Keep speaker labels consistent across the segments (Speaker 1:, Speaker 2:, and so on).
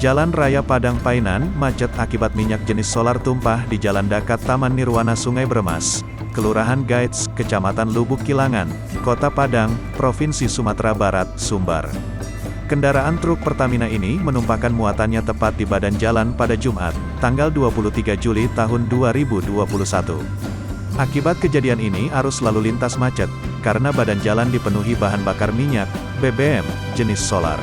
Speaker 1: Jalan Raya Padang Painan, macet akibat minyak jenis solar tumpah di Jalan Dekat Taman Nirwana Sungai Bremas, Kelurahan Gaits, Kecamatan Lubuk Kilangan, Kota Padang, Provinsi Sumatera Barat, Sumbar. Kendaraan truk Pertamina ini menumpahkan muatannya tepat di badan jalan pada Jumat, tanggal 23 Juli tahun 2021. Akibat kejadian ini arus lalu lintas macet, karena badan jalan dipenuhi bahan bakar minyak, BBM, jenis solar.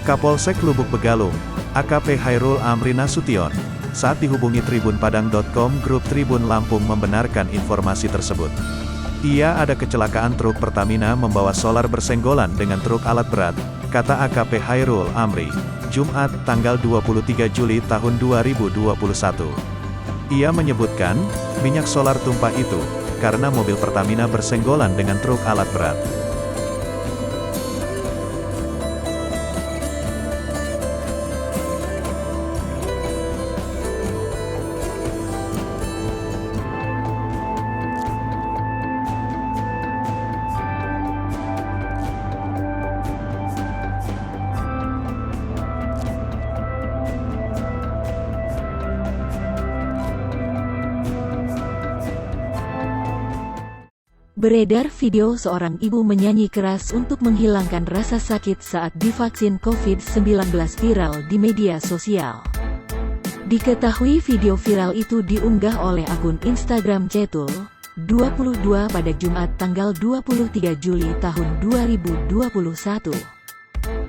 Speaker 1: Kapolsek Lubuk Begalung, AKP Hairul Amri Nasution, saat dihubungi tribunpadang.com grup Tribun Lampung membenarkan informasi tersebut. Ia ada kecelakaan truk Pertamina membawa solar bersenggolan dengan truk alat berat, kata AKP Hairul Amri, Jumat, tanggal 23 Juli tahun 2021. Ia menyebutkan, minyak solar tumpah itu, karena mobil Pertamina bersenggolan dengan truk alat berat.
Speaker 2: Beredar video seorang ibu menyanyi keras untuk menghilangkan rasa sakit saat divaksin COVID-19 viral di media sosial. Diketahui video viral itu diunggah oleh akun Instagram Cetul, 22 pada Jumat tanggal 23 Juli tahun 2021.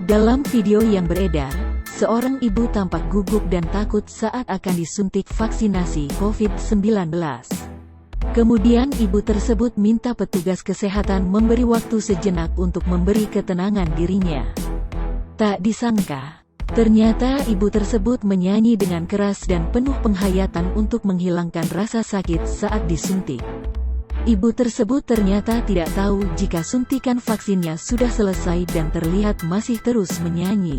Speaker 2: Dalam video yang beredar, seorang ibu tampak gugup dan takut saat akan disuntik vaksinasi COVID-19. Kemudian ibu tersebut minta petugas kesehatan memberi waktu sejenak untuk memberi ketenangan dirinya. Tak disangka, ternyata ibu tersebut menyanyi dengan keras dan penuh penghayatan untuk menghilangkan rasa sakit saat disuntik. Ibu tersebut ternyata tidak tahu jika suntikan vaksinnya sudah selesai dan terlihat masih terus menyanyi.